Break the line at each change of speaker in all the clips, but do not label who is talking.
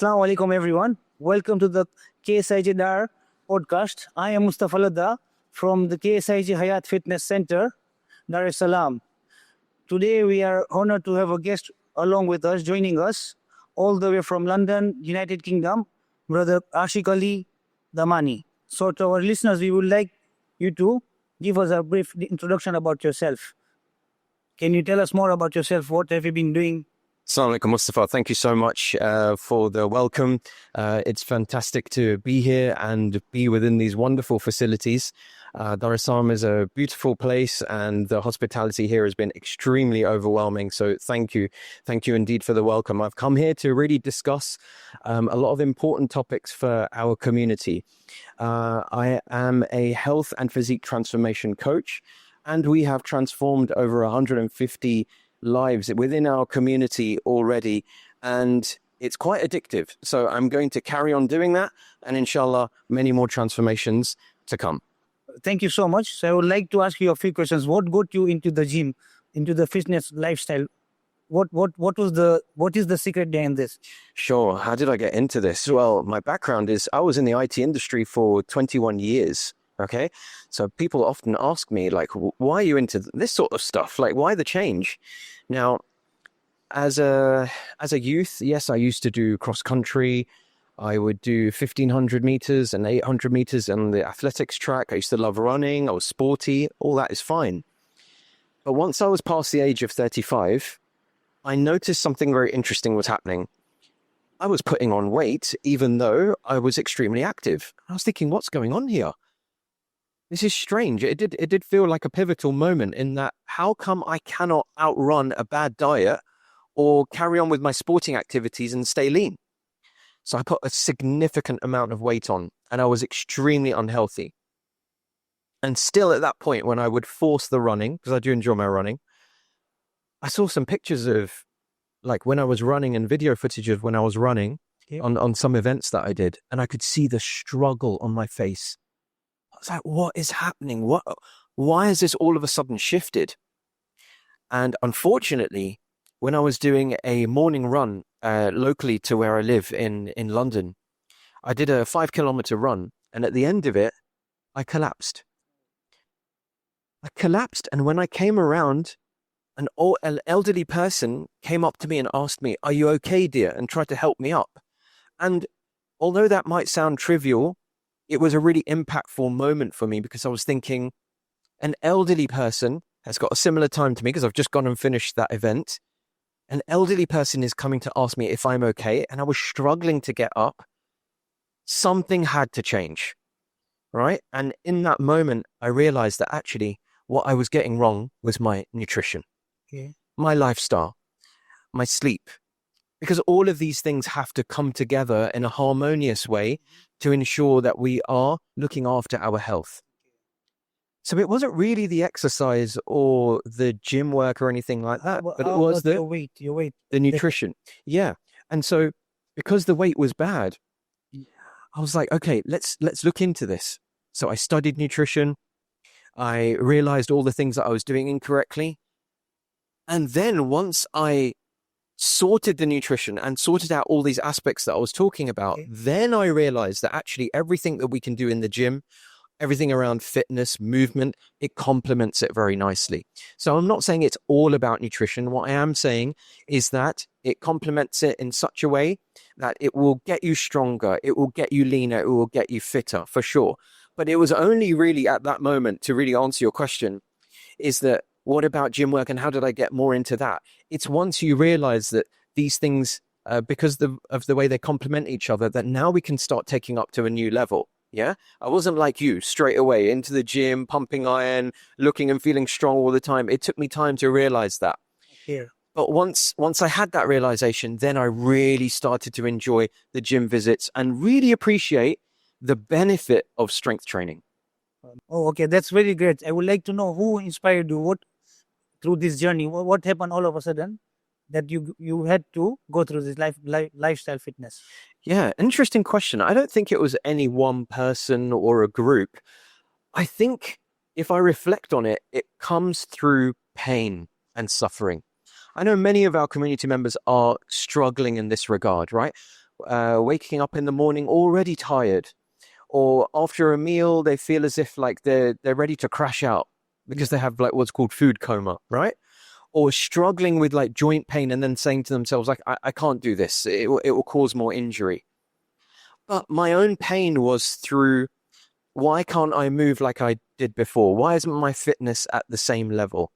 Assalamu alaikum everyone. Welcome to the KSIJ Dar podcast. I am Mustafa Ladha from the KSIJ Hayaat Fitness Centre, Dar es Salaam. Today we are honored to have a guest along with us, joining us all the way from London, United Kingdom, brother Ashiqali Damani. So to our listeners, we would like you to give us a brief introduction about yourself. Can you tell us more about yourself? What have you been doing?
Assalamu alaikum, Mustafa. Thank you so much for the welcome. It's fantastic to be here and be within these wonderful facilities. Dar es Salaam is a beautiful place and the hospitality here has been extremely overwhelming. So thank you. Thank you indeed for the welcome. I've come here to really discuss a lot of important topics for our community. I am a health and physique transformation coach, and we have transformed over 150 lives within our community already, and it's quite addictive. So I'm going to carry on doing that, and inshallah, many more transformations to come.
Thank you so much. So I would like to ask you a few questions. What got you into the gym, into the fitness lifestyle? What is the secret behind this?
Sure. How did I get into this? Well, my background is I was in the IT industry for 21 years. Okay. So people often ask me, like, why are you into this sort of stuff? Like, why the change? Now, as a youth, yes, I used to do cross country. I would do 1,500 meters and 800 meters on the athletics track. I used to love running. I was sporty. All that is fine. But once I was past the age of 35, I noticed something very interesting was happening. I was putting on weight, even though I was extremely active. I was thinking, what's going on here? This is strange. It did feel like a pivotal moment in that, how come I cannot outrun a bad diet or carry on with my sporting activities and stay lean? So I put a significant amount of weight on and I was extremely unhealthy. And still at that point, when I would force the running, because I do enjoy my running, I saw some pictures of like when I was running and video footage of when I was running on some events that I did, and I could see the struggle on my face. I was like, what is happening? Why has this all of a sudden shifted? And unfortunately, when I was doing a morning run locally to where I live in London, I did a 5-kilometer run. And at the end of it, I collapsed. And when I came around, an elderly person came up to me and asked me, "Are you okay, dear?" and tried to help me up. And although that might sound trivial, it was a really impactful moment for me, because I was thinking, an elderly person has got a similar time to me because I've just gone and finished that event. An elderly person is coming to ask me if I'm okay, and I was struggling to get up. Something had to change, right? And in that moment, I realized that actually what I was getting wrong was my nutrition, my lifestyle, my sleep, because all of these things have to come together in a harmonious way to ensure that we are looking after our health. So it wasn't really the exercise or the gym work or anything like that, but it was
your weight,
the nutrition. Yeah. And so because the weight was bad, I was like, okay, let's look into this. So I studied nutrition. I realized all the things that I was doing incorrectly. And then once I sorted the nutrition and sorted out all these aspects that I was talking about, then I realized that actually everything that we can do in the gym, everything around fitness, movement, it complements it very nicely. So I'm not saying it's all about nutrition. What I am saying is that it complements it in such a way that it will get you stronger, it will get you leaner, it will get you fitter for sure. But it was only really at that moment, to really answer your question, is that what about gym work and how did I get more into that? It's once you realize that these things, because of the way they complement each other, that now we can start taking up to a new level. Yeah. I wasn't like you straight away into the gym, pumping iron, looking and feeling strong all the time. It took me time to realize that.
Yeah.
But once I had that realization, then I really started to enjoy the gym visits and really appreciate the benefit of strength training.
Oh, okay. That's very great. I would like to know who inspired you, through this journey. What happened all of a sudden that you had to go through this lifestyle fitness?
Yeah, interesting question. I don't think it was any one person or a group. I think if I reflect on it, it comes through pain and suffering. I know many of our community members are struggling in this regard, right? waking up in the morning already tired, or after a meal they feel as if like they're ready to crash out because they have like what's called food coma, right? Or struggling with like joint pain and then saying to themselves like, I can't do this, it will cause more injury. But my own pain was through, why can't I move like I did before? Why isn't my fitness at the same level?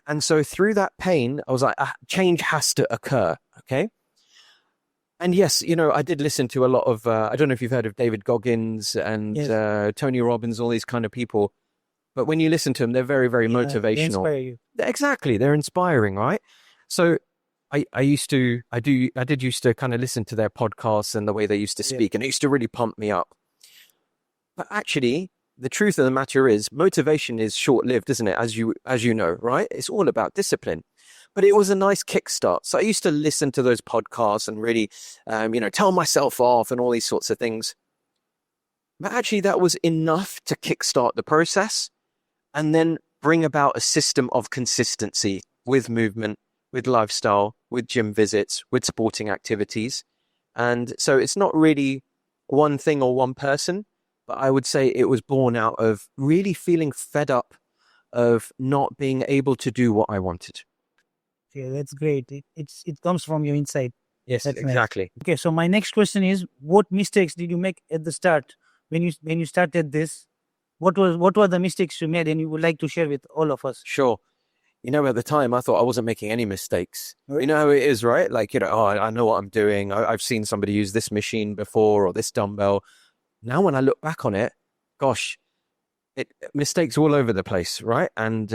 And so through that pain, I was like, change has to occur. Okay. And yes, you know, I did listen to a lot of, I don't know if you've heard of David Goggins and
Yes.
Tony Robbins, all these kind of people. But when you listen to them, they're very, very
They
motivational.
inspire you.
Exactly. They're inspiring, right? So I did used to kind of listen to their podcasts and the way they used to speak, and it used to really pump me up. But actually, the truth of the matter is motivation is short-lived, isn't it? As you know, right? It's all about discipline. But it was a nice kickstart. So I used to listen to those podcasts and really, tell myself off and all these sorts of things. But actually, that was enough to kickstart the process and then bring about a system of consistency with movement, with lifestyle, with gym visits, with sporting activities. And so it's not really one thing or one person, but I would say it was born out of really feeling fed up of not being able to do what I wanted.
Yeah, that's great. It comes from your inside.
Yes,
That's nice.
exactly.
Okay, so my next question is, what mistakes did you make at the start when you started this? What were the mistakes you made, and you would like to share with all of us?
Sure. You know, at the time, I thought I wasn't making any mistakes.
Right.
You know how it is, right? Like, I know what I'm doing. I've seen somebody use this machine before or this dumbbell. Now, when I look back on it, gosh, mistakes all over the place, right? And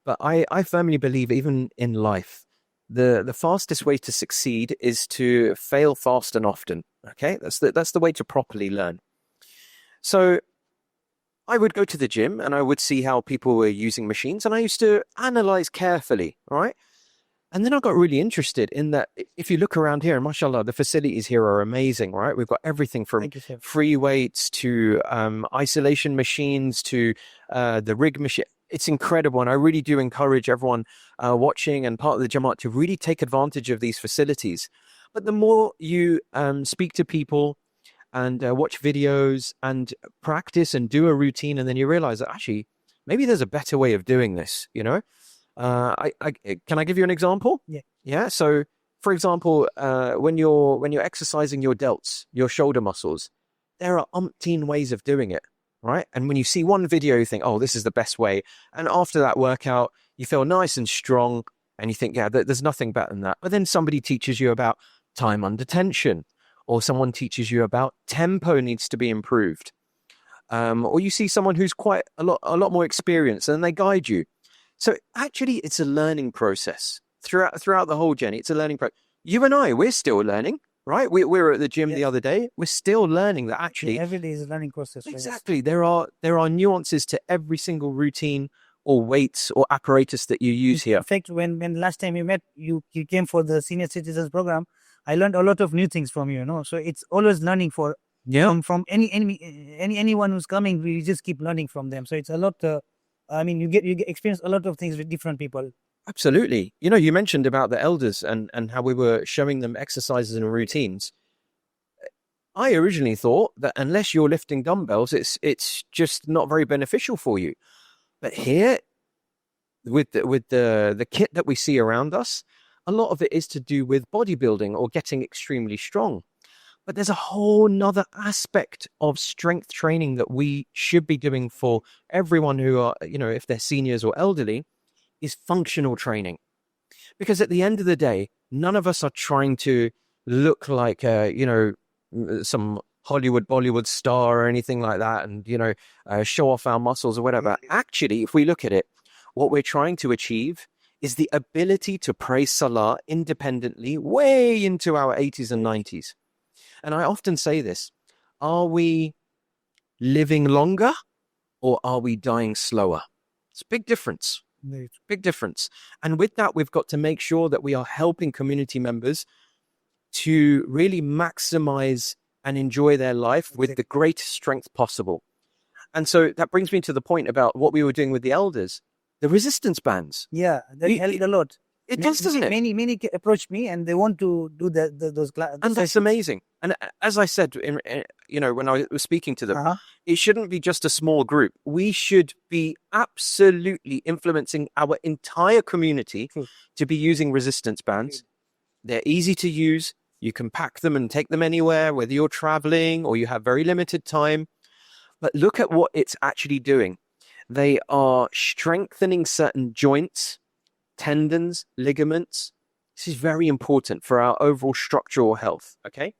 but I firmly believe, even in life, the fastest way to succeed is to fail fast and often. Okay, that's the way to properly learn. So I would go to the gym and I would see how people were using machines, and I used to analyze carefully, right? And then I got really interested in that. If you look around here, and mashallah, the facilities here are amazing, right? We've got everything from
Thank you, sir.
free weights to isolation machines to the rig machine. It's incredible. And I really do encourage everyone watching and part of the Jamaat to really take advantage of these facilities. But the more you speak to people and watch videos and practice and do a routine, and then you realize that actually, maybe there's a better way of doing this, you know? Can I give you an example?
Yeah.
Yeah. So, for example, when you're exercising your delts, your shoulder muscles, there are umpteen ways of doing it, right? And when you see one video, you think, oh, this is the best way. And after that workout, you feel nice and strong, and you think, yeah, there's nothing better than that. But then somebody teaches you about time under tension, or someone teaches you about tempo needs to be improved, or you see someone who's quite a lot more experienced, and they guide you. So actually, it's a learning process throughout the whole journey. It's a learning process. You and I, we're still learning, right? We were at the gym the other day. We're still learning that actually
Every day is a learning process. Right?
exactly there are nuances to every single routine or weights or apparatus that you use here.
In fact, when last time we met, you came for the senior citizens program. I learned a lot of new things from you. You know, so it's always learning from anyone who's coming. We just keep learning from them. So it's a lot. You get experience a lot of things with different people.
Absolutely. You know, you mentioned about the elders and how we were showing them exercises and routines. I originally thought that unless you're lifting dumbbells, it's just not very beneficial for you. But here, with the kit that we see around us, a lot of it is to do with bodybuilding or getting extremely strong. But there's a whole nother aspect of strength training that we should be doing for everyone who are, if they're seniors or elderly, is functional training. Because at the end of the day, none of us are trying to look like, some Hollywood, Bollywood star or anything like that and, show off our muscles or whatever. Actually, if we look at it, what we're trying to achieve is the ability to pray Salah independently way into our 80s and 90s. And I often say this, are we living longer or are we dying slower? It's a big difference. Big difference. And with that, we've got to make sure that we are helping community members to really maximize and enjoy their life with the greatest strength possible. And so that brings me to the point about what we were doing with the elders, the resistance bands.
Yeah, that helped a lot.
It does, doesn't it?
Many approach me and they want to do those classes.
And that's amazing. And as I said, when I was speaking to them, it shouldn't be just a small group. We should be absolutely influencing our entire community to be using resistance bands. They're easy to use. You can pack them and take them anywhere, whether you're traveling or you have very limited time. But look at what it's actually doing. They are strengthening certain joints, tendons, ligaments. This is very important for our overall structural health, okay?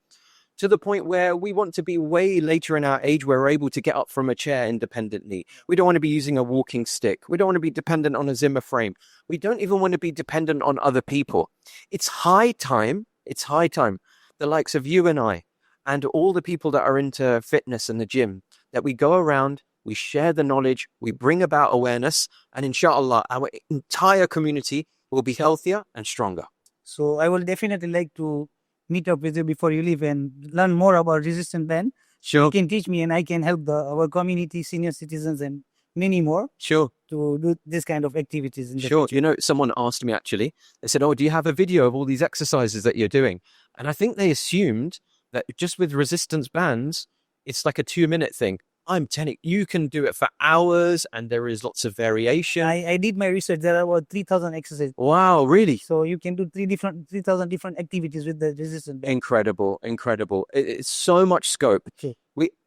To the point where we want to be way later in our age where we're able to get up from a chair independently. We don't want to be using a walking stick. We don't want to be dependent on a Zimmer frame. We don't even want to be dependent on other people. It's high time, the likes of you and I, and all the people that are into fitness and the gym, that we go around, we share the knowledge, we bring about awareness, and inshallah, our entire community will be healthier and stronger.
So I will definitely like to meet up with you before you leave and learn more about resistant band.
Sure.
You can teach me and I can help our community, senior citizens and many more.
Sure.
To do this kind of activities in the
Sure.
future.
Someone asked me actually, they said, oh, do you have a video of all these exercises that you're doing? And I think they assumed that just with resistance bands, it's like a 2-minute thing. I'm telling you, you can do it for hours and there is lots of variation.
I did my research. There are about 3,000 exercises.
Wow, really?
So you can do 3,000 different activities with the resistance band.
Incredible. It's so much scope.
Okay.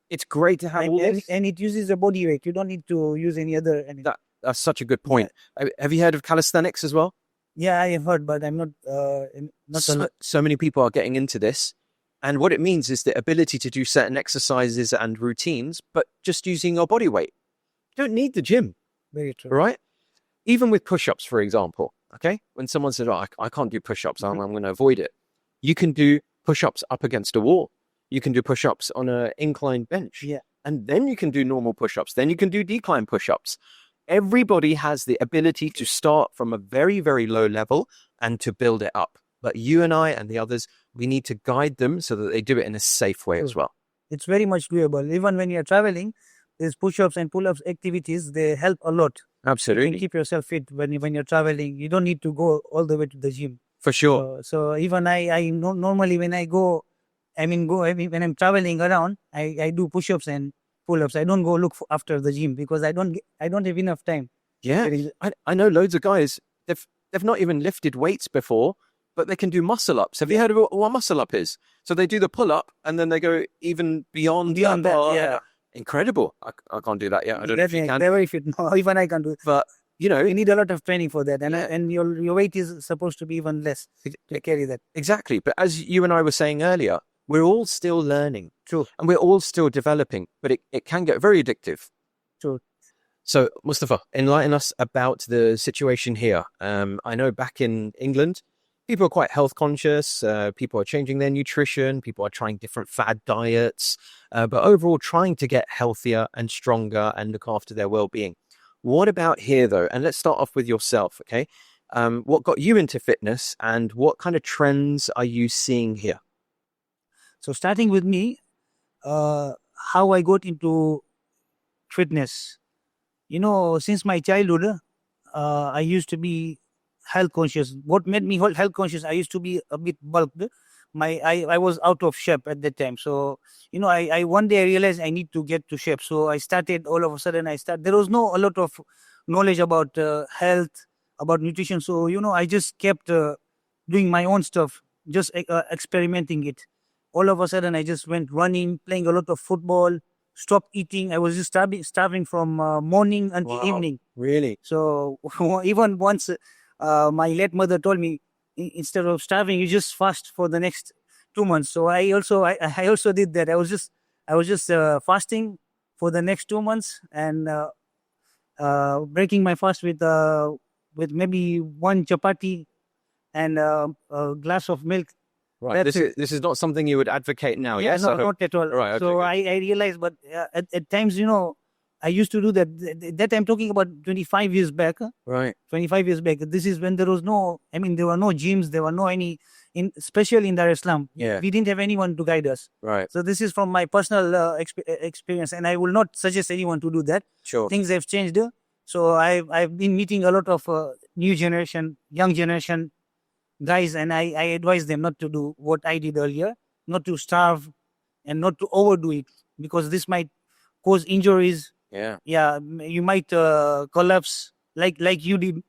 It's great to have all this.
And it uses a body weight. You don't need to use any other.
That's such a good point. Yeah. Have you heard of calisthenics as well?
Yeah, I have heard, but I'm not.
So many people are getting into this. And what it means is the ability to do certain exercises and routines, but just using your body weight. You don't need the gym.
Very true.
Right? Even with push-ups, for example. Okay? When someone says, oh, I can't do push-ups, I'm going to avoid it. You can do push-ups up against a wall. You can do push-ups on an inclined bench.
Yeah.
And then you can do normal push-ups. Then you can do decline push-ups. Everybody has the ability to start from a very, very low level and to build it up. But you and I and the others, we need to guide them so that they do it in a safe way as well.
It's very much doable. Even when you're traveling, these push-ups and pull-ups activities, they help a lot.
Absolutely.
You can keep yourself fit when you're traveling. You don't need to go all the way to the gym.
For sure.
So even I normally when I go, when I'm traveling around, I do push-ups and pull-ups. I don't go look after the gym because I don't have enough time.
Yeah. I know loads of guys, they've not even lifted weights before, but they can do muscle ups. Have you heard of what muscle up is? So they do the pull up and then they go even beyond that.
Yeah.
Incredible. I can't do that yet. I don't know if you can.
They're very fit. No, even I can do it.
But,
you need a lot of training for that. And your weight is supposed to be even less to carry that.
Exactly. But as you and I were saying earlier, we're all still learning.
True.
And we're all still developing, but it can get very addictive.
True.
So, Mustafa, enlighten us about the situation here. I know back in England, people are quite health conscious. People are changing their nutrition. People are trying different fad diets, but overall trying to get healthier and stronger and look after their well-being. What about here, though? And let's start off with yourself, okay? What got you into fitness and what kind of trends are you seeing here?
So starting with me, how I got into fitness. Since my childhood, I used to be health conscious. What made me health conscious? I used to be a bit bulked. I was out of shape at that time. So I one day I realized I need to get to shape. So I started all of a sudden. There was a lot of knowledge about health, about nutrition. So I just kept doing my own stuff, just experimenting it. All of a sudden I just went running, playing a lot of football. Stopped eating. I was just starving from morning until evening.
Really?
So even once. My late mother told me, instead of starving, you just fast for the next 2 months. So I also did that. I was just fasting for the next 2 months and breaking my fast with maybe one chapati and a glass of milk.
Right. This is not something you would advocate now.
Yeah,
yes,
no, not at all.
Right. Okay,
so I realized, but at times, I used to do that. That I'm talking about 25 years back.
Right.
25 years back. This is when there was there were no gyms. There were no especially in Dar es Salaam.
Yeah.
We didn't have anyone to guide us.
Right.
So this is from my personal experience. And I will not suggest anyone to do that.
Sure.
Things have changed. So I've been meeting a lot of new generation, young generation guys, and I advise them not to do what I did earlier, not to starve and not to overdo it, because this might cause injuries.
Yeah.
Yeah, you might collapse like you did.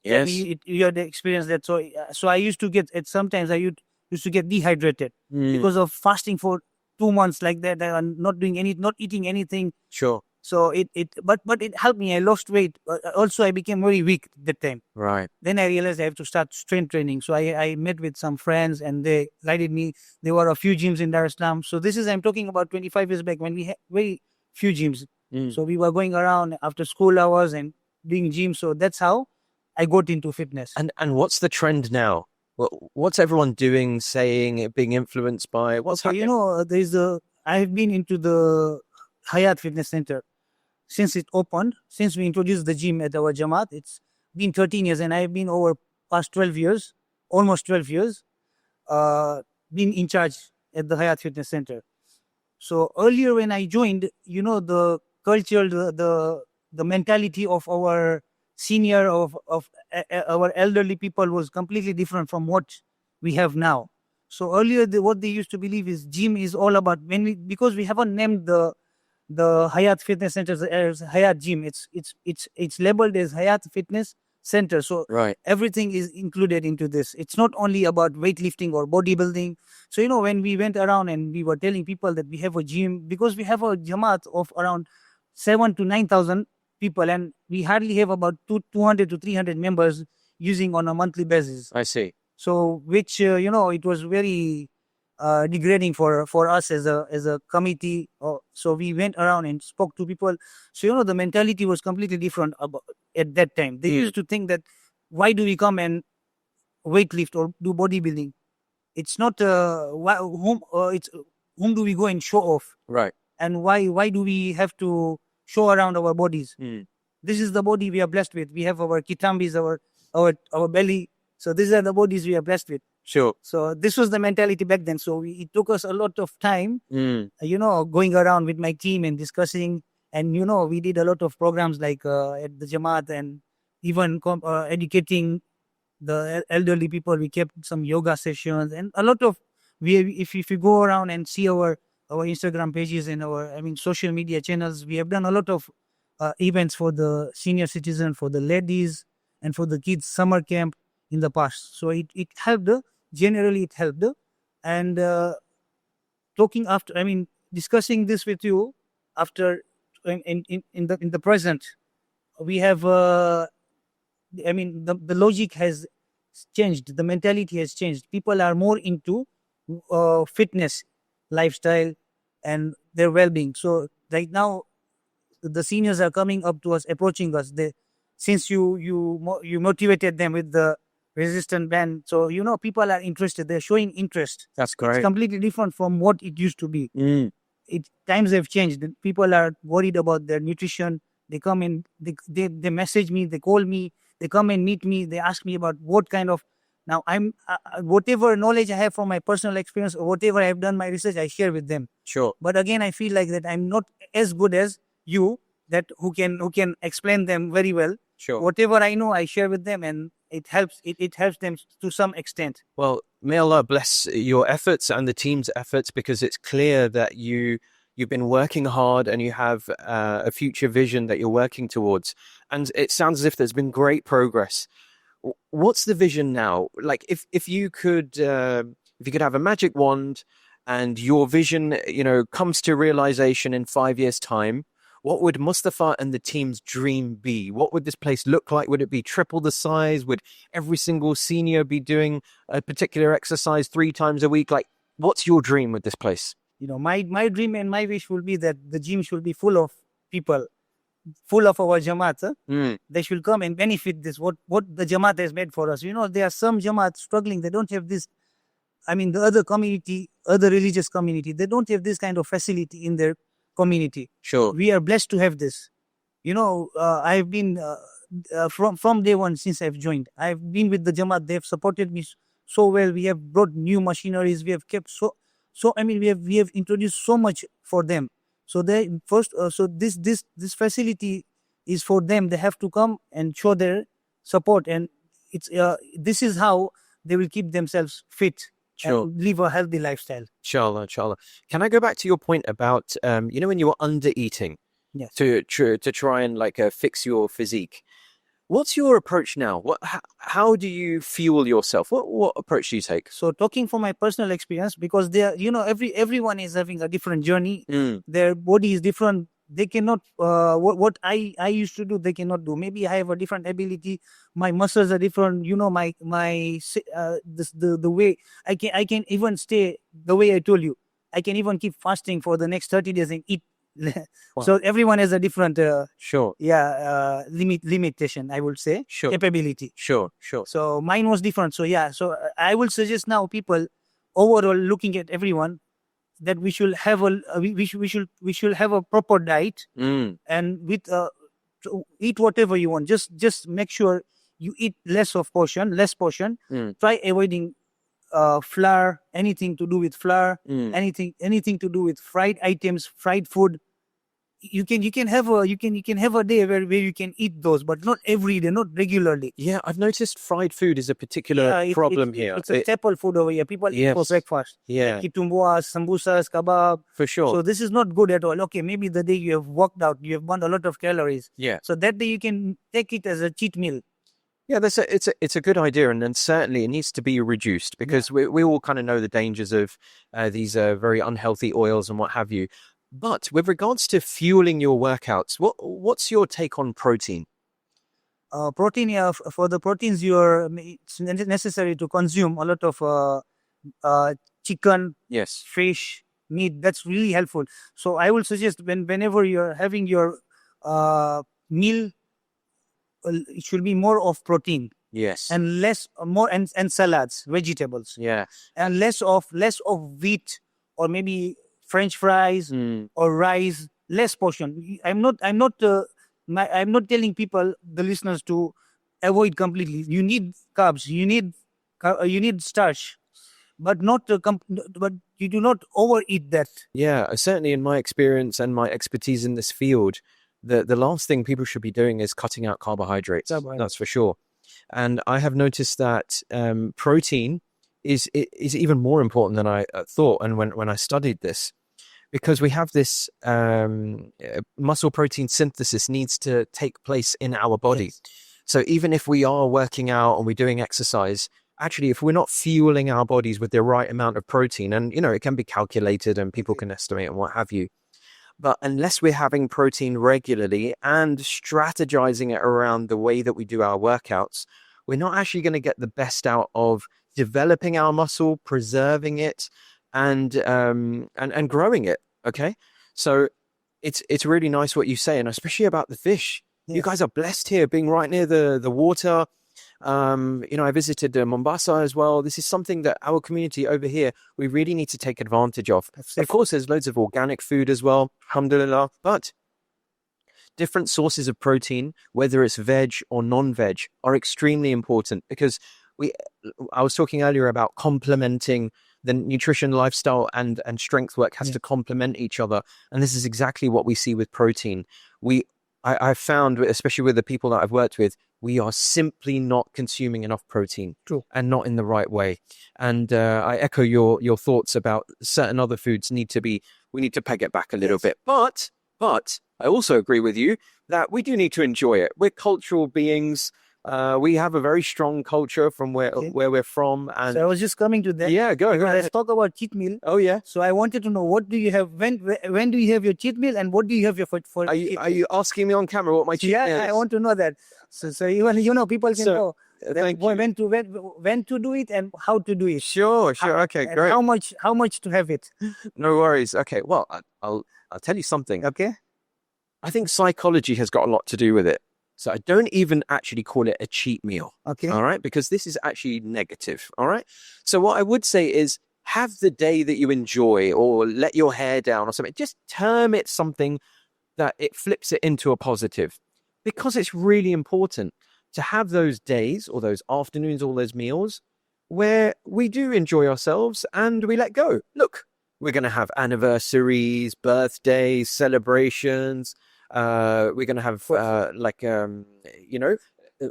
Yeah,
Yes.
you had experienced that. So I used to get at sometimes used to get dehydrated because of fasting for 2 months like that and not doing not eating anything.
Sure.
So but it helped me. I lost weight. Also, I became very weak that time.
Right.
Then I realized I have to start strength training. So I met with some friends and they guided me. There were a few gyms in Dar es Salaam. So I'm talking about 25 years back when we had very few gyms. So we were going around after school hours and doing gym. So that's how I got into fitness.
And what's the trend now? What's everyone doing, saying, being influenced by? What's
So,
happening?
I've been into the Hayaat Fitness Centre since it opened, since we introduced the gym at our Jamaat. It's been 13 years and I've been over past 12 years, almost 12 years, been in charge at the Hayaat Fitness Centre. So earlier when I joined, the culture, the mentality of our senior of our elderly people was completely different from what we have now. So earlier, what they used to believe is gym is all about because we haven't named the Hayat Fitness Center as Hayat Gym. It's labeled as Hayat Fitness Center. So
Right.
everything is included into this. It's not only about weightlifting or bodybuilding. So when we went around and we were telling people that we have a gym, because we have a Jamaat of around 7 to 9,000 people, and we hardly have about 200 to 300 members using on a monthly basis.
I see.
So which it was very degrading for us as a committee. So we went around and spoke to people. So the mentality was completely different at that time. They used to think that why do we come and weightlift or do bodybuilding? It's not it's whom do we go and show off,
Right.
and why do we have to show around our bodies?
Mm.
This is the body we are blessed with. We have our kitambis, our belly. So these are the bodies we are blessed with.
Sure.
So this was the mentality back then. So it took us a lot of time,
Mm.
going around with my team and discussing. And, we did a lot of programs like at the Jamaat and even educating the elderly people. We kept some yoga sessions and a lot of, if you go around and see our Instagram pages and social media channels, we have done a lot of events for the senior citizen, for the ladies and for the kids summer camp in the past. So it helped. Generally, it helped. And discussing this with you after in the present, we have. The logic has changed. The mentality has changed. People are more into fitness, lifestyle, and their well-being. So right now, the seniors are coming up to us, approaching us. Since you motivated them with the resistant band, so people are interested. They're showing interest.
That's
It's
great.
completely different from what it used to be.
Mm.
Times have changed. People are worried about their nutrition. They come in, they message me, they call me, they come and meet me. They ask me about what kind of. Now I'm whatever knowledge I have from my personal experience or whatever I've done my research, I share with them.
Sure.
But again, I feel like that I'm not as good as you, that who can explain them very well.
Sure.
Whatever I know, I share with them, and it helps. It helps them to some extent.
Well, may Allah bless your efforts and the team's efforts, because it's clear that you've been working hard and you have a future vision that you're working towards. And it sounds as if there's been great progress. What's the vision now? Like, if you could have a magic wand and your vision, comes to realization in 5 years' time, what would Mustafa and the team's dream be? What would this place look like? Would it be triple the size? Would every single senior be doing a particular exercise 3 times a week? Like, what's your dream with this place?
My dream and my wish will be that the gym should be full of people, full of our Jamaat. They should come and benefit this, what the Jamaat has made for us. There are some Jamaat struggling. They don't have this. The other community, other religious community, they don't have this kind of facility in their community.
Sure.
We are blessed to have this. I've been from day one since I've joined. I've been with the Jamaat. They've supported me so well. We have brought new machineries. We have kept we have introduced so much for them. So they first, so this facility is for them. They have to come and show their support, and it's this is how they will keep themselves fit
Sure.
and live a healthy lifestyle.
Inshallah, inshallah. Can I go back to your point about, when you were under eating
Yes.
to try and fix your physique? What's your approach now? How do you fuel yourself? What approach do you take?
So talking from my personal experience, because they are, everyone is having a different journey. Their body is different. They cannot what I used to do, they cannot do. Maybe I have a different ability. My muscles are different. The way I can even stay the way I told you. I can even keep fasting for the next 30 days and eat.
Wow.
So everyone has a different
Sure.
limitation, I would say.
Sure.
Capability.
Sure.
So mine was different. So I will suggest now people overall looking at everyone that we should have we should have a proper diet, and with to eat whatever you want. Just make sure you eat less portion. Try avoiding flour, anything to do with flour, anything to do with fried items, fried food. You can have a day where you can eat those, but not every day, not regularly.
Yeah, I've noticed fried food is a particular problem here.
It's a staple food over here. People eat for breakfast.
Yeah.
Like kitumbas, samosas, kebab.
For sure.
So this is not good at all. Okay, maybe the day you have worked out, you have burned a lot of calories.
Yeah.
So that day you can take it as a cheat meal.
Yeah, it's a good idea, and then certainly it needs to be reduced because we all kind of know the dangers of these very unhealthy oils and what have you. But with regards to fueling your workouts, what's your take on protein?
Protein, for the proteins, it's necessary to consume a lot of chicken,
Yes.
fish, meat. That's really helpful. So I will suggest whenever you're having your meal, it should be more of protein.
Yes.
And more salads, vegetables.
Yeah.
And less of wheat, or maybe French fries or rice. Less portion. I'm not telling people, the listeners, to avoid completely. You need carbs. You need starch, but but you do not overeat that.
Yeah, certainly in my experience and my expertise in this field, the last thing people should be doing is cutting out carbohydrates. That's for sure. And I have noticed that protein is even more important than I thought. And when I studied this, because we have this muscle protein synthesis needs to take place in our body.
Yes.
So even if we are working out and we're doing exercise, actually, if we're not fueling our bodies with the right amount of protein, and it can be calculated and people can estimate and what have you, but unless we're having protein regularly and strategizing it around the way that we do our workouts, we're not actually going to get the best out of developing our muscle, preserving it, and growing it. Okay, so it's really nice what you say, and especially about the fish.
Yes.
You guys are blessed here, being right near the water. I visited Mombasa as well. This is something that our community over here, we really need to take advantage of. Of course, there's loads of organic food as well, alhamdulillah, but different sources of protein, whether it's veg or non-veg, are extremely important because I was talking earlier about complementing the nutrition, lifestyle, and strength work has to complement each other. And this is exactly what we see with protein. I've found, especially with the people that I've worked with, we are simply not consuming enough protein.
True.
And not in the right way. And I echo your thoughts about certain other foods we need to peg it back a little bit. But I also agree with you that we do need to enjoy it. We're cultural beings. We have a very strong culture from where we're from. And
so I was just coming to that.
Yeah, go ahead.
Let's talk about cheat meal.
Oh yeah.
So I wanted to know, what do you have? When do you have your cheat meal, and what do you have for?
Are you asking me on camera what my cheat meal is?
Yeah, I want to know that. So even people can know
thank you.
when to do it and how to do it.
Sure. Okay,
And
great.
how much to have it?
No worries. Okay, well, I'll tell you something.
Okay.
I think psychology has got a lot to do with it. So I don't even actually call it a cheat meal.
Okay.
All right. Because this is actually negative. All right. So what I would say is have the day that you enjoy, or let your hair down or something. Just term it something that it flips it into a positive, because it's really important to have those days or those afternoons, all those meals where we do enjoy ourselves and we let go. Look, we're going to have anniversaries, birthdays, celebrations. We're going to have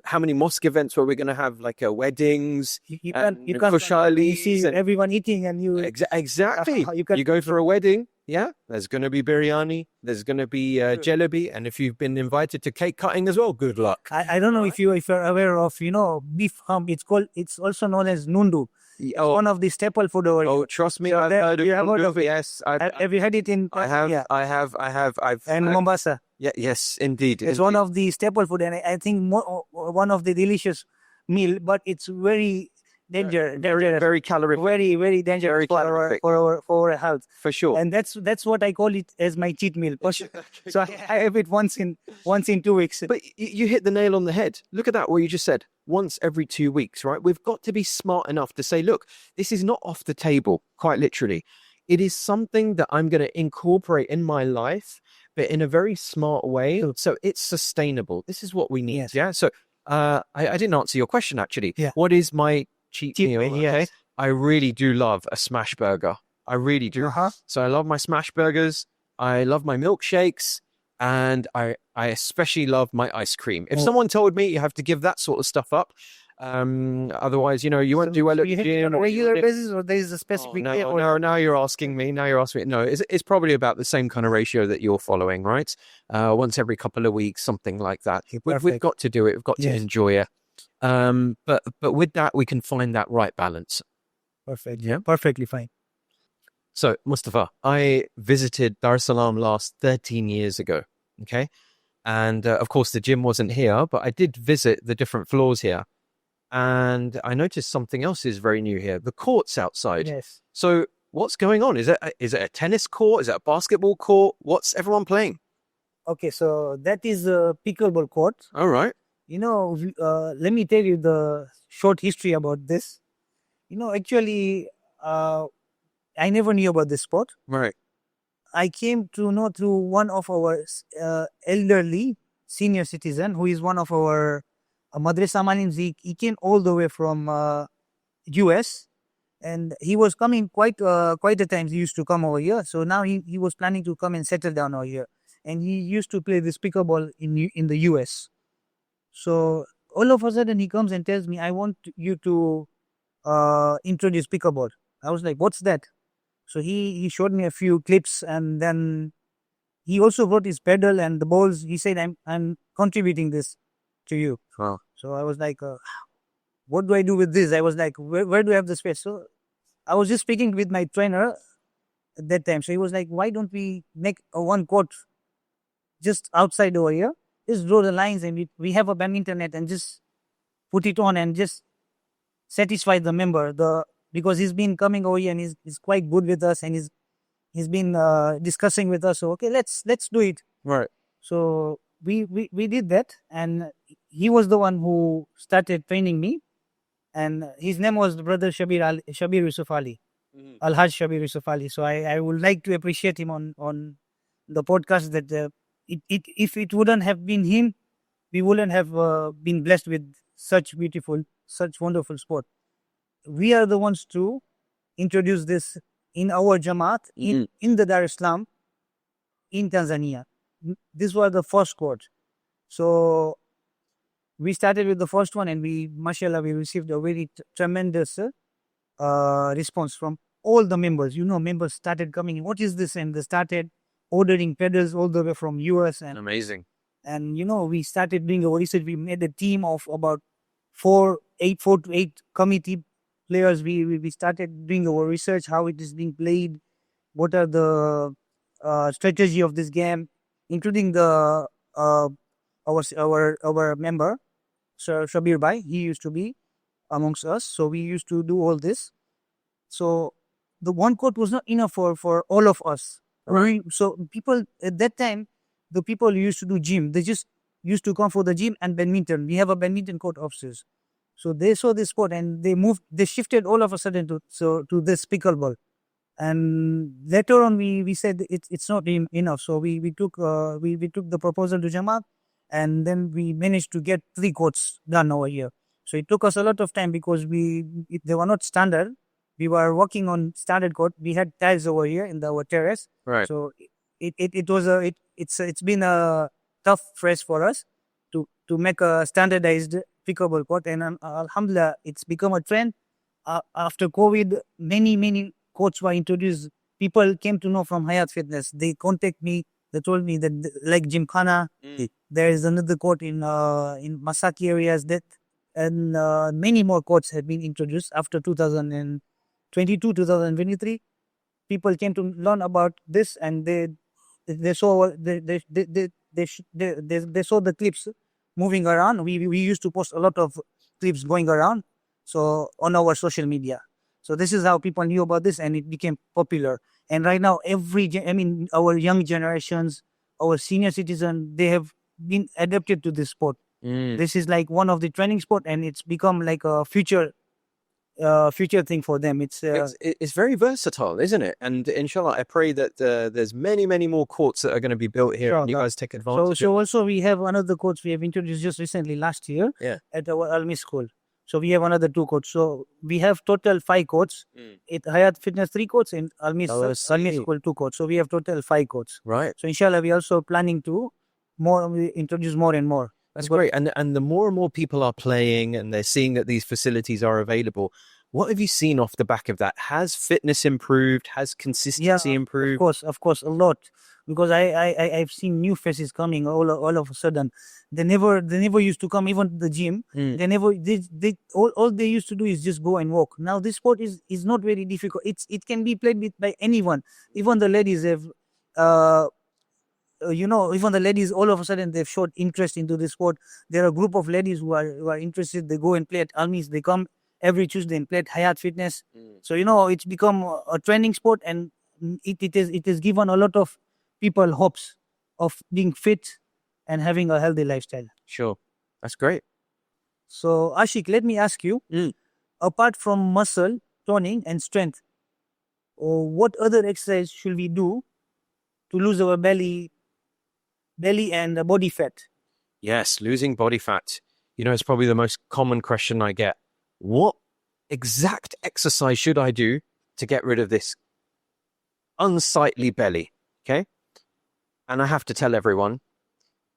how many mosque events where we're going to have like weddings,
You
and
can't you see
kushalis and
everyone eating and you
exactly.
you can
You go for a wedding, yeah, there's going to be biryani, there's going to be
Sure.
jalebi, and if you've been invited to cake cutting as well, good luck.
I don't know if you're aware of beef hum. It's also known as nundu. It's one of the staple food over
Oh,
here.
trust me,
So
I've
there-
heard of
you have heard
nundu.
of it?
Yes,
Have you had it in?
I have,
Yeah,
I've
and Mombasa.
yeah, yes, indeed.
It's one of the staple food, and I think one of the delicious meal. But it's very dangerous,
very calorific,
very dangerous
very calorific.
for our health.
For sure.
And that's what I call it as my cheat meal. So I have it once in 2 weeks.
But you hit the nail on the head. Look at that, what you just said. Once every 2 weeks, right? We've got to be smart enough to say, look, this is not off the table, quite literally. It is something that I'm going to incorporate in my life, but in a very smart way. So it's sustainable. This is what we need.
Yes.
Yeah. So I didn't answer your question, actually.
Yeah.
What is my cheat meal?
meal,
Okay.
yes.
I really do love a smash burger. I really do.
Uh-huh.
So I love my smash burgers. I love my milkshakes. And I especially love my ice cream. If someone told me you have to give that sort of stuff up, otherwise, you won't do well at
you
the
hit it
gym.
on a regular basis, or there is a specific day? Or
Now you're asking me. No, it's probably about the same kind of ratio that you're following, right? Once every couple of weeks, something like that. We've got to do it. We've got to enjoy it. But with that, we can find that right balance.
Perfect.
Yeah.
Perfectly fine.
So, Mustafa, I visited Dar es Salaam last 13 years ago, okay? And of course, the gym wasn't here, but I did visit the different floors here. And I noticed something else is very new here, the courts outside.
Yes.
So what's going on? Is it a tennis court? Is it a basketball court? What's everyone playing?
Okay, so that is a pickleball court.
All right.
Let me tell you the short history about this. Actually, I never knew about this sport.
Right.
I came to know through one of our elderly senior citizen, who is one of our madrasa malims. He came all the way from US, and he was coming quite a time. He used to come over here. So now he was planning to come and settle down over here. And he used to play this pickleball in the US. So all of a sudden he comes and tells me, I want you to introduce pickleball. I was like, what's that? So he showed me a few clips, and then he also brought his pedal and the balls. He said, I'm contributing this to you.
Wow.
So I was like, what do I do with this? I was like, where do I have the space? So I was just speaking with my trainer at that time. So he was like, why don't we make a one court just outside over here? Just draw the lines, and we have a badminton net, and just put it on and just satisfy the member. Because he's been coming over here and he's quite good with us, and he's been discussing with us. So okay, let's do it.
Right.
So we did that, and he was the one who started training me, and his name was brother Shabir Yusuf Ali, Al-Haj Shabir Yusuf Ali. So I would like to appreciate him on the podcast, that if it wouldn't have been him, we wouldn't have been blessed with such wonderful sport. We are the ones to introduce this in our Jamaat, in the Dar es Salaam, in Tanzania. This was the first court. So we started with the first one, and mashallah, we received a very tremendous response from all the members. Members started coming, what is this? And they started ordering pedals all the way from US. And
amazing.
And we started doing our research. We made a team of about 4 to 8 committee players. We started doing our research, how it is being played, what are the strategy of this game, including the our member Sir Shabir Bhai. He used to be amongst us, so we used to do all this. So the one court was not enough for all of us. Right. So people at that time, the people who used to do gym, they just used to come for the gym and badminton. We have a badminton court upstairs. So they saw this sport and they shifted all of a sudden to this pickleball. And later on, we said it's not enough. So we took the proposal to Jamaat, and then we managed to get 3 courts done over here. So it took us a lot of time because they were not standard. We were working on standard court. We had tiles over here in our terrace.
Right.
So it's been a tough phase for us to to make a standardized pickleball court, and alhamdulillah, it's become a trend. After COVID, many courts were introduced. People came to know from Hayat Fitness. They contact me. They told me that like Gymkhana, there is another court in Masaki areas that, and many more courts have been introduced after 2022, 2023. People came to learn about this, and they saw they saw the clips moving around. We used to post a lot of clips going around, so on our social media. So this is how people knew about this, and it became popular. And right now, our young generations, our senior citizens, they have been adapted to this sport. This is like one of the training sport, and it's become like a future thing for them.
It's very versatile, isn't it? And inshallah, I pray that there's many more courts that are going to be built here, and you guys take advantage.
So also we have another courts we have introduced just recently last year at our Almi school. So we have another 2 courts. So we have total 5 courts. At Hayat Fitness 3 courts, and Almi school 2 courts. So we have total 5 courts.
Right.
So inshallah, we also planning to introduce more and more.
That's great. And the more and more people are playing and they're seeing that these facilities are available, what have you seen off the back of that? Has fitness improved? Has consistency improved?
Of course, a lot. Because I've seen new faces coming all of a sudden. They never used to come even to the gym. All they used to do is just go and walk. Now this sport is not very difficult. It can be played by anyone. Even the ladies have even the ladies all of a sudden they've showed interest into this sport. There are a group of ladies who are interested. They go and play at Almis. They come every Tuesday and play at Hayat Fitness. So it's become a training sport, and it has given a lot of people hopes of being fit and having a healthy lifestyle.
Sure. That's great.
So Ashiq, let me ask you, apart from muscle toning and strength, what other exercise should we do to lose our belly and body fat?
Yes, losing body fat. It's probably the most common question I get. What exact exercise should I do to get rid of this unsightly belly? Okay. And I have to tell everyone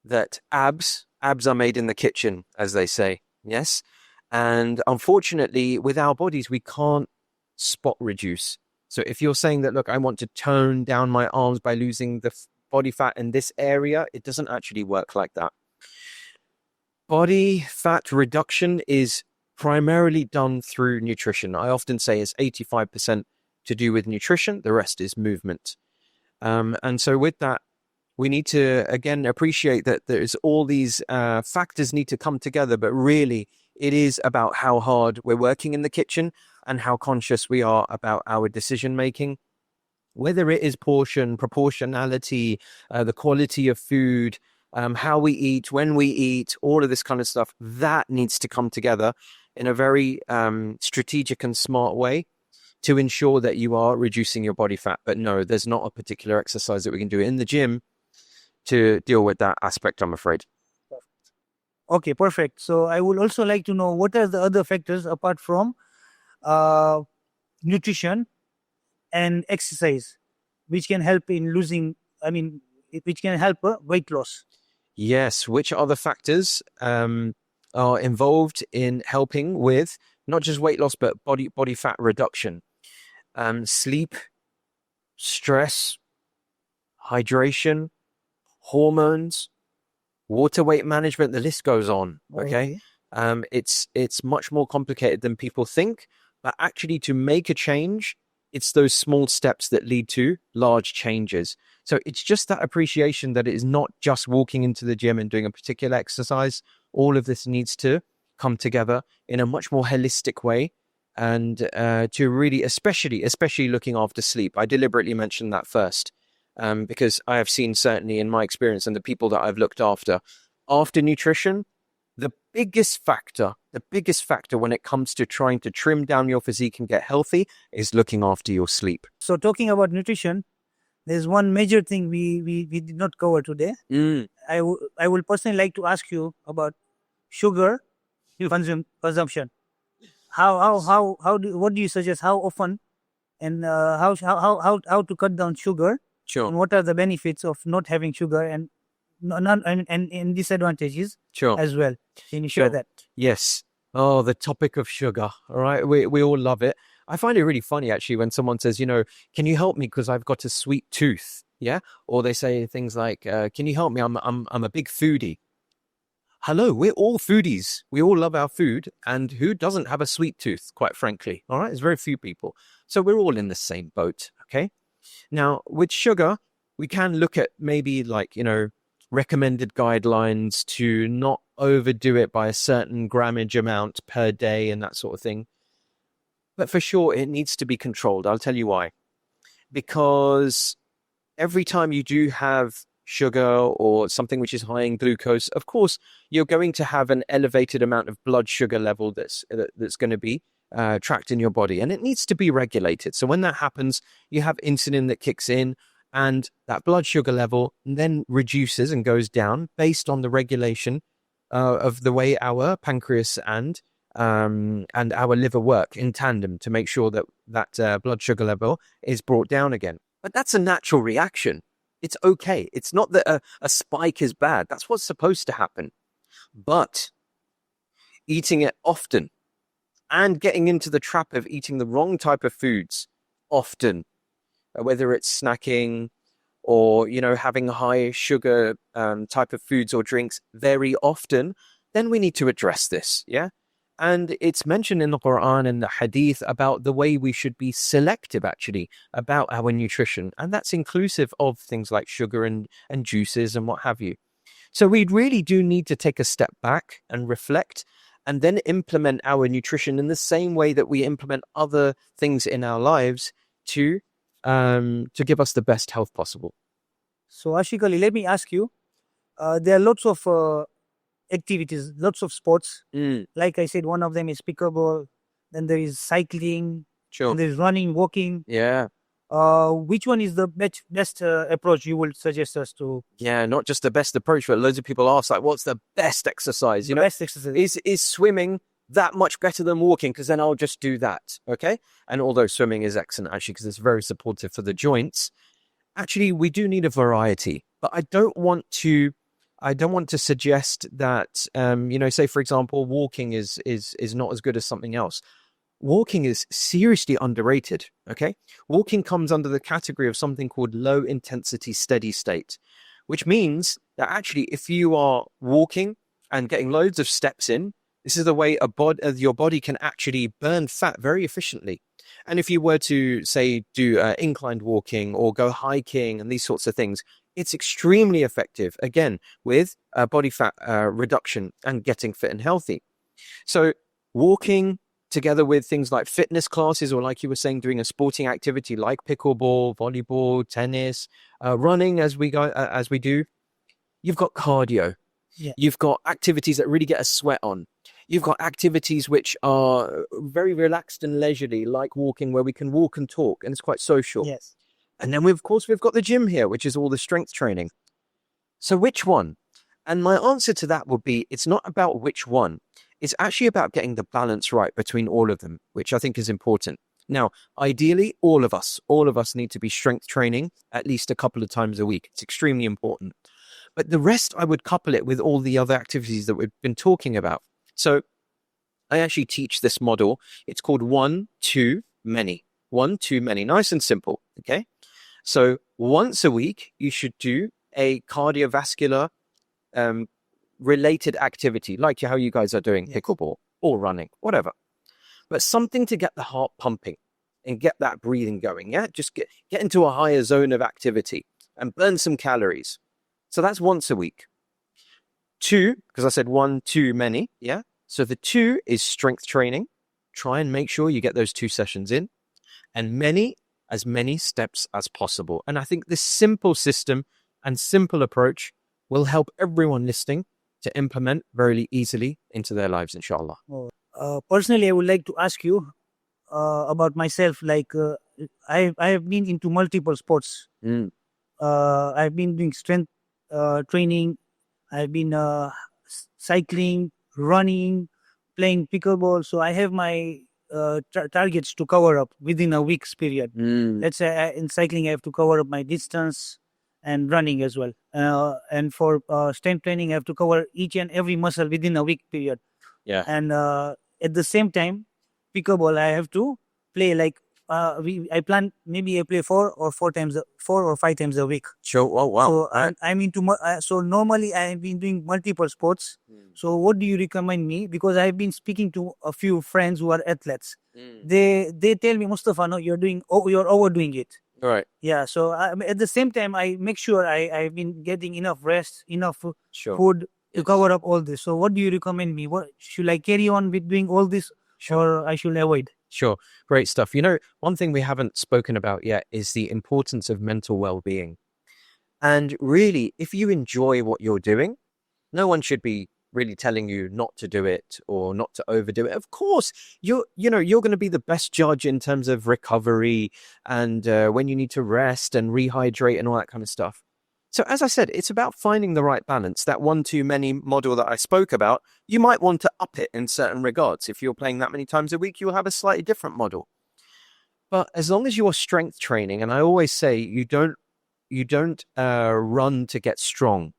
that abs are made in the kitchen, as they say. Yes. And unfortunately, with our bodies, we can't spot reduce. So if you're saying that, look, I want to tone down my arms by losing the body fat in this area, it doesn't actually work like that. Body fat reduction is primarily done through nutrition. I often say it's 85% to do with nutrition. The rest is movement. And so with that, we need to, again, appreciate that there's all these factors need to come together, but really it is about how hard we're working in the kitchen and how conscious we are about our decision making. Whether it is portion, proportionality, the quality of food, how we eat, when we eat, all of this kind of stuff, that needs to come together in a very strategic and smart way to ensure that you are reducing your body fat. But no, there's not a particular exercise that we can do in the gym to deal with that aspect, I'm afraid.
Okay, perfect. So I would also like to know what are the other factors apart from nutrition and exercise, which can help in which can help weight loss.
Yes, which other factors are involved in helping with not just weight loss, but body fat reduction? Sleep, stress, hydration, hormones, water weight management, the list goes on. Okay. It's much more complicated than people think, but actually to make a change, it's those small steps that lead to large changes. So it's just that appreciation that it is not just walking into the gym and doing a particular exercise. All of this needs to come together in a much more holistic way, and to really, especially looking after sleep. I deliberately mentioned that first, because I have seen, certainly in my experience and the people that I've looked after nutrition, the biggest factor when it comes to trying to trim down your physique and get healthy is looking after your sleep.
So talking about nutrition, there's one major thing we did not cover today. I will personally like to ask you about sugar consumption. What do you suggest? How often, and how to cut down sugar?
Sure.
And what are the benefits of not having sugar, and and disadvantages
Sure.
as well. Can you share
Sure.
that?
Yes. Oh, the topic of sugar. All right. We all love it. I find it really funny actually when someone says, can you help me because I've got a sweet tooth? Yeah. Or they say things like, can you help me? I'm a big foodie. Hello, we're all foodies. We all love our food. And who doesn't have a sweet tooth, quite frankly? All right. There's very few people. So we're all in the same boat. Okay. Now, with sugar, we can look at maybe like, recommended guidelines to not overdo it by a certain grammage amount per day and that sort of thing. But for sure, it needs to be controlled. I'll tell you why. Because every time you do have sugar or something which is high in glucose, of course, you're going to have an elevated amount of blood sugar level that's going to be tracked in your body, and it needs to be regulated. So when that happens, you have insulin that kicks in, and that blood sugar level then reduces and goes down based on the regulation of the way our pancreas and our liver work in tandem to make sure that blood sugar level is brought down again. But that's a natural reaction. It's okay. It's not that a spike is bad. That's what's supposed to happen. But eating it often and getting into the trap of eating the wrong type of foods often, whether it's snacking or, having high sugar type of foods or drinks very often, then we need to address this. Yeah. And it's mentioned in the Quran and the Hadith about the way we should be selective, actually, about our nutrition. And that's inclusive of things like sugar and juices and what have you. So we really do need to take a step back and reflect and then implement our nutrition in the same way that we implement other things in our lives to give us the best health possible.
So Ashiqali, let me ask you, there are lots of activities, lots of sports. Like I said, one of them is pickleball. Then there is cycling.
Sure.
And there is running, walking.
Yeah.
Which one is the best approach you would suggest us to?
Yeah, not just the best approach, but loads of people ask, like, what's the best exercise?
Best exercise.
Is swimming that much better than walking? Because then I'll just do that. Okay. And although swimming is excellent, actually, because it's very supportive for the joints, actually, we do need a variety. But I don't want to suggest that, say, for example, walking is not as good as something else. Walking is seriously underrated. Okay. Walking comes under the category of something called low intensity steady state, which means that actually, if you are walking and getting loads of steps in, this is the way your body can actually burn fat very efficiently. And if you were to, say, do inclined walking or go hiking and these sorts of things, it's extremely effective, again, with body fat reduction and getting fit and healthy. So walking together with things like fitness classes, or like you were saying, doing a sporting activity like pickleball, volleyball, tennis, running as we do, you've got cardio.
Yeah.
You've got activities that really get a sweat on. You've got activities which are very relaxed and leisurely, like walking, where we can walk and talk, and it's quite social.
Yes.
And then we've got the gym here, which is all the strength training. So which one? And my answer to that would be, it's not about which one. It's actually about getting the balance right between all of them, which I think is important. Now, ideally, all of us need to be strength training at least a couple of times a week. It's extremely important. But the rest, I would couple it with all the other activities that we've been talking about. So I actually teach this model. It's called 1, 2, many. 1, 2, many. Nice and simple. Okay. So once a week, you should do a cardiovascular related activity, like how you guys are doing, pickleball or running, whatever. But something to get the heart pumping and get that breathing going. Yeah. Just get into a higher zone of activity and burn some calories. So that's once a week. 2, because I said 1, 2, many. Yeah. So the 2 is strength training. Try and make sure you get those 2 sessions in, and as many steps as possible. And I think this simple system and simple approach will help everyone listening to implement very easily into their lives, inshallah.
Personally, I would like to ask you about myself. Like, I have been into multiple sports. I've been doing strength training. I've been cycling, running, playing pickleball. So I have my targets to cover up within a week's period. Let's say in cycling, I have to cover up my distance, and running as well. And for strength training, I have to cover each and every muscle within a week period.
Yeah.
And at the same time, pickleball I have to play like I plan maybe I play 4 or 5 times a week.
Sure. Oh, wow.
So I'm into so normally I've been doing multiple sports. So what do you recommend me? Because I've been speaking to a few friends who are athletes. They tell me, Mustafa, no, you're overdoing it.
Right.
Yeah. So at the same time, I make sure I've been getting enough rest, enough
Sure.
food to
Yes.
cover up all this. So what do you recommend me? What should I carry on with doing all this, or I should avoid?
Sure. Great stuff. You know, one thing we haven't spoken about yet is the importance of mental well-being. And really, if you enjoy what you're doing, no one should be really telling you not to do it or not to overdo it. Of course, you're going to be the best judge in terms of recovery and when you need to rest and rehydrate and all that kind of stuff. So as I said, it's about finding the right balance. That one too many model that I spoke about, you might want to up it in certain regards. If you're playing that many times a week, you'll have a slightly different model. But as long as you're strength training, and I always say you don't run to get strong.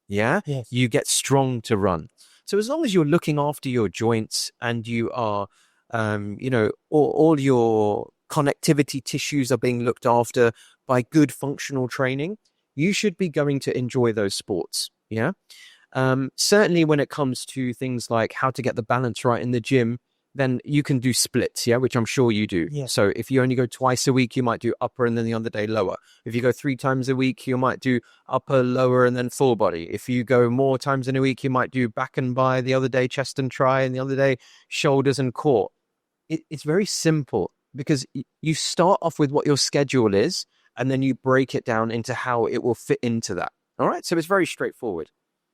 Yeah?
Yes.
You get strong to run. So as long as you're looking after your joints and you are, all your connectivity tissues are being looked after by good functional training, you should be going to enjoy those sports. Yeah. Certainly when it comes to things like how to get the balance right in the gym, then you can do splits, yeah, which I'm sure you do.
Yeah.
So if you only go twice a week, you might do upper and then the other day lower. If you go 3 times a week, you might do upper, lower, and then full body. If you go more times in a week, you might do back and bi, the other day chest and tri, and the other day shoulders and core. It's very simple because you start off with what your schedule is, and then you break it down into how it will fit into that. All right. So it's very straightforward.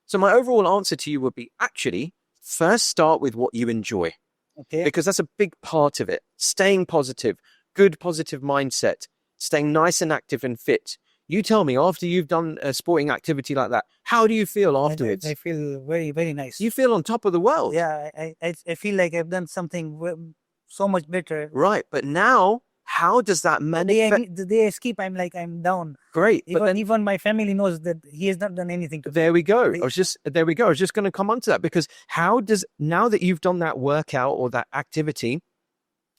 So my overall answer to you would be actually first start with what you enjoy.
Okay.
Because that's a big part of it. Staying positive, good positive mindset, staying nice and active and fit. You tell me, after you've done a sporting activity like that, how do you feel afterwards?
I feel very, very nice.
You feel on top of the world.
Yeah, I feel like I've done something so much better.
Right. But now, how does that manifest?
The day I skip, I'm down.
Great. But then,
Even my family knows that he has not done anything to me.
there we go. I was just going to come on to that because now that you've done that workout or that activity,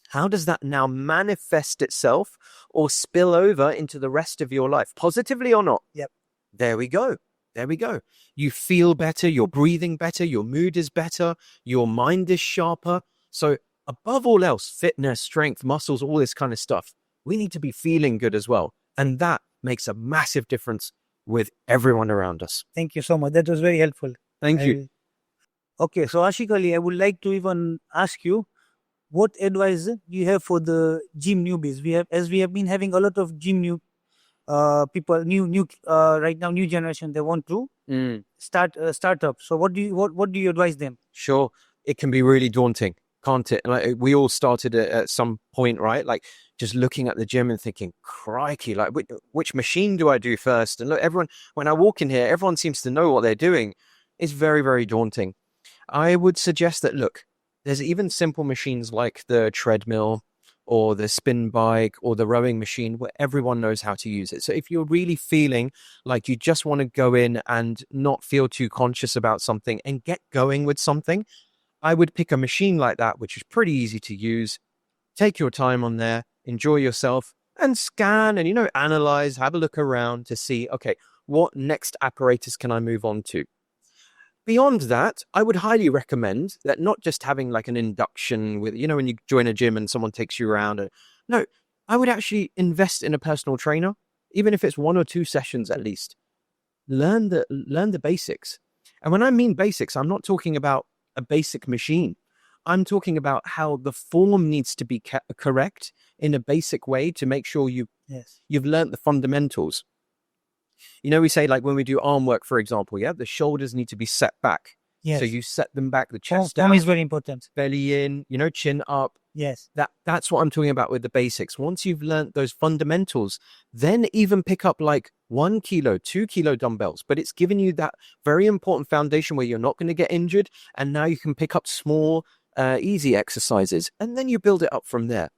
how does that now manifest itself or spill over into the rest of your life, positively or not?
Yep.
There we go. There we go. You feel better, you're breathing better, your mood is better, your mind is sharper. So above all else, fitness, strength, muscles, all this kind of stuff, we need to be feeling good as well. And that makes a massive difference with everyone around us.
Thank you so much. That was very helpful.
Thank you.
Okay, so Ashiqali, I would like to even ask you, what advice do you have for the gym newbies? We have been having a lot of gym people, right now, new generation. They want to start up. So what do you advise them?
Sure. It can be really daunting, can't it? Like we all started at some point, right? Like just looking at the gym and thinking, crikey, like which machine do I do first? And look, when I walk in here, everyone seems to know what they're doing. It's very, very daunting. I would suggest that, look, there's even simple machines like the treadmill or the spin bike or the rowing machine where everyone knows how to use it. So if you're really feeling like you just want to go in and not feel too conscious about something and get going with something, I would pick a machine like that, which is pretty easy to use. Take your time on there, enjoy yourself, and scan and, analyze, have a look around to see, okay, what next apparatus can I move on to? Beyond that, I would highly recommend that not just having like an induction with, when you join a gym and someone takes you around. No, I would actually invest in a personal trainer, even if it's 1 or 2 sessions at least. Learn the basics. And when I mean basics, I'm not talking about a basic machine. I'm talking about how the form needs to be correct in a basic way to make sure you've learned the fundamentals. We say like when we do arm work, for example, the shoulders need to be set back.
Yes.
So you set them back, the chest down.
Form is very important.
Belly in, chin up.
Yes.
That's what I'm talking about with the basics. Once you've learned those fundamentals, then even pick up like 1 kilo, 2 kilo dumbbells, but it's giving you that very important foundation where you're not going to get injured. And now you can pick up small, easy exercises, and then you build it up from there.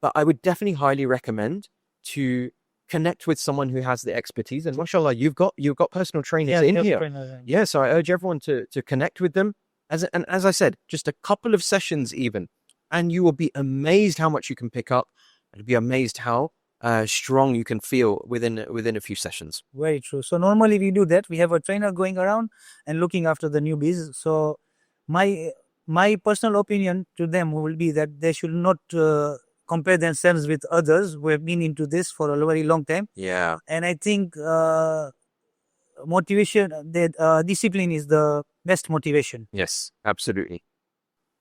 But I would definitely highly recommend to connect with someone who has the expertise. And mashallah, you've got personal trainers
Yeah,
in here.
trainer.
Yeah, so I urge everyone to connect with them. And as I said, just a couple of sessions even, and you will be amazed how much you can pick up, and be amazed how strong you can feel within a few sessions.
Very true. So normally we do that. We have a trainer going around and looking after the newbies. So my personal opinion to them will be that they should not compare themselves with others who have been into this for a very long time.
Yeah.
And I think discipline is the best motivation.
Yes, absolutely.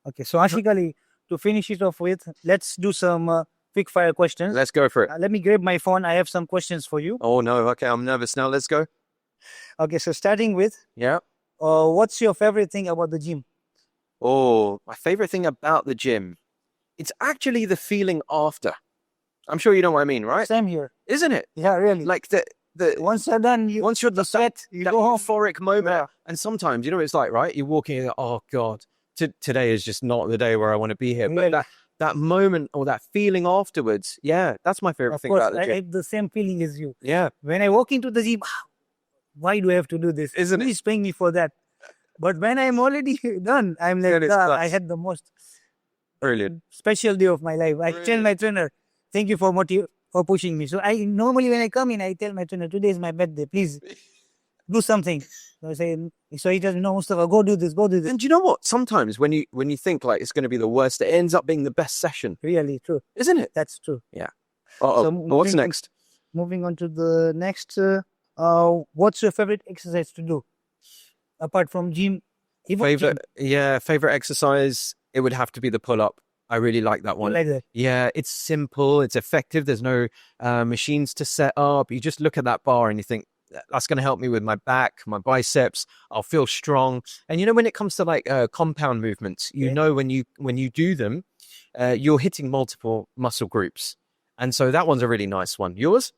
Okay, so Ashiqali, to finish it off with, let's do some quick fire questions.
Let's go for it.
Let me grab my phone. I have some questions for you.
Oh no, okay, I'm nervous now. Let's go.
Okay, so starting with,
Yeah.
what's your favorite thing about the gym?
Oh, my favorite thing about the gym, it's actually the feeling after. I'm sure you know what I mean, right?
Same here.
Isn't it?
Yeah, really.
Like the
Once you're done,
once you're the
sweat, you
that
go home.
euphoric moment.
Yeah.
And sometimes, you know what it's like, right? You're walking and oh God, today is just not the day where I want to be here.
Really.
But that moment or that feeling afterwards, yeah, that's my favorite
Of
thing
course,
about the
I
gym.
have the same feeling as you.
Yeah.
When I walk into the gym, why do I have to do this?
Isn't it?
Who is paying me for that? But when I'm already done, I'm like,
Then it's
I
nuts.
had the most
Brilliant.
special day of my life. I tell my trainer, thank you for pushing me. So I normally when I come in, I tell my trainer, today is my birthday, please do something. So I say, so he tells me, no, Mustafa, go do this.
And do you know what? Sometimes when you think like it's going to be the worst, it ends up being the best session,
Really true.
isn't it?
That's true.
Yeah. Uh-oh.
So
What's next?
Moving on to the next, what's your favorite exercise to do? Apart from gym?
Favorite exercise, it would have to be the pull-up. I really like that one.
Like that.
Yeah, it's simple, it's effective. There's no machines to set up. You just look at that bar and you think, that's going to help me with my back, my biceps. I'll feel strong. And you know, when it comes to like compound movements, you know, when you do them, you're hitting multiple muscle groups. And so that one's a really nice one. Yours?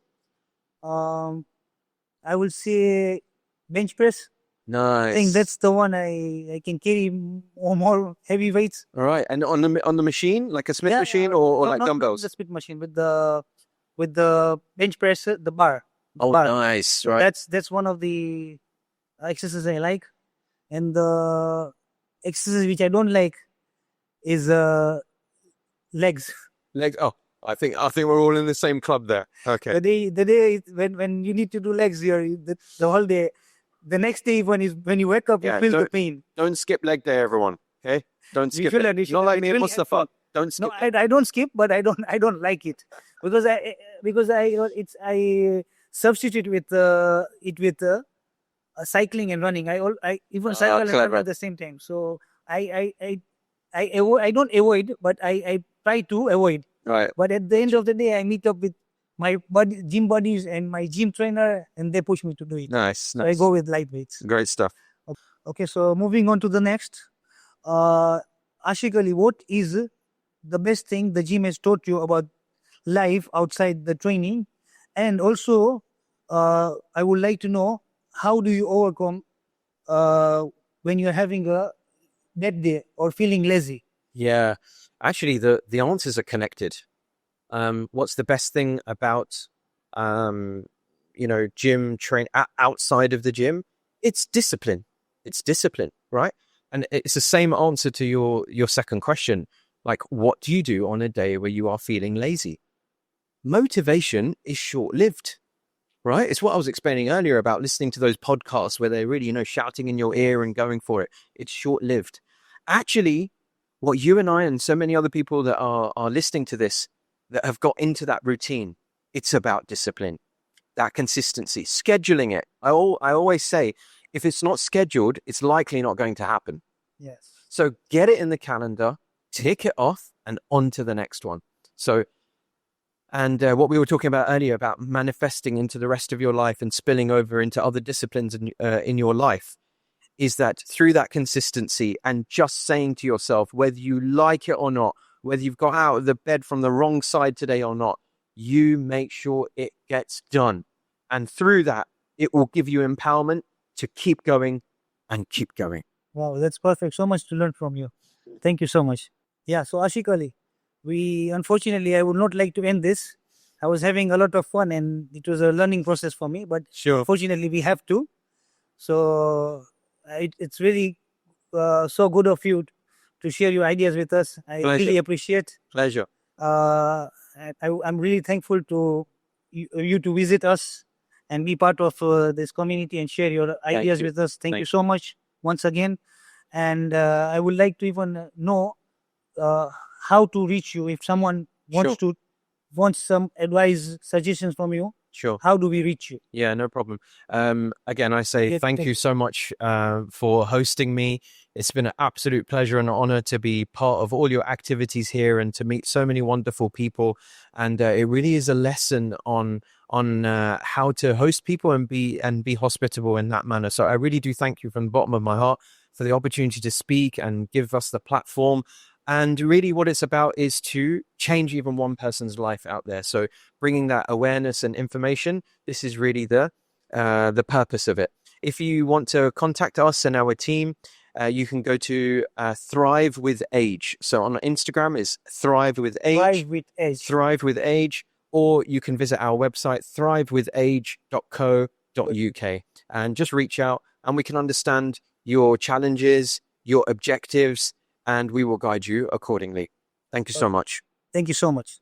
I will say bench press.
Nice.
I think that's the one I can carry more heavy weights.
All right. And on the machine, like a Smith machine or like dumbbells?
Not the Smith machine, with the bench press, the bar.
Oh,
bar.
nice. Right.
That's one of the exercises I like. And the exercise which I don't like is legs.
Legs. Oh, I think we're all in the same club there. Okay.
The day when you need to do legs, the whole day. The next day when you wake up, you feel the pain.
Don't skip leg day, everyone. Okay. Don't skip it. Not like me and Mustafa. Don't skip.
No, I don't skip, but I don't like it because I substitute with cycling and running. I even cycle and run at the same time. So I don't avoid, but I try to avoid.
Right.
But at the end of the day, I meet up with my gym buddies and my gym trainer, and they push me to do it.
Nice.
So I go with light weights.
Great stuff.
Okay, so moving on to the next. Ashiqali, what is the best thing the gym has taught you about life outside the training? And also, I would like to know, how do you overcome when you're having a bad day or feeling lazy?
Yeah, actually, the answers are connected. What's the best thing about gym train outside of the gym? It's discipline. It's discipline, right? And it's the same answer to your second question. Like, what do you do on a day where you are feeling lazy? Motivation is short-lived, right? It's what I was explaining earlier about listening to those podcasts where they're really, shouting in your ear and going for it. It's short-lived. Actually, what you and I and so many other people that are listening to this, that have got into that routine, it's about discipline, that consistency, scheduling it. I always say, if it's not scheduled, it's likely not going to happen.
Yes.
So get it in the calendar, tick it off, and on to the next one. So, and what we were talking about earlier about manifesting into the rest of your life and spilling over into other disciplines in your life, is that through that consistency and just saying to yourself, whether you like it or not, whether you've got out of the bed from the wrong side today or not, you make sure it gets done. And through that, it will give you empowerment to keep going and keep going.
Wow, that's perfect. So much to learn from you. Thank you so much. Yeah, so Ashiqali, unfortunately, I would not like to end this. I was having a lot of fun, and it was a learning process for me. But
Sure.
fortunately, we have to. So it's really so good of you to share your ideas with us. I
Pleasure.
really appreciate.
Pleasure.
I'm really thankful to you to visit us and be part of this community and share your ideas
you.
with us. Thank
Thank
you so much once again. And I would like to even know how to reach you if someone wants some advice, suggestions from you.
Sure.
How do we reach you?
Yeah, no problem. Again, I say
Yeah,
thank
thank
you
you.
so much for hosting me. It's been an absolute pleasure and an honor to be part of all your activities here and to meet so many wonderful people. And it really is a lesson on how to host people and be hospitable in that manner. So I really do thank you from the bottom of my heart for the opportunity to speak and give us the platform. And really, what it's about is to change even one person's life out there. So bringing that awareness and information, this is really the purpose of it. If you want to contact us and our team, you can go to Thrive with Age. So on Instagram is Thrive with Age.
Thrive with Edge.
Thrive with Age, or you can visit our website thrivewithage.co.uk and just reach out, and we can understand your challenges, your objectives, and we will guide you accordingly. Thank you so much.
Thank you so much.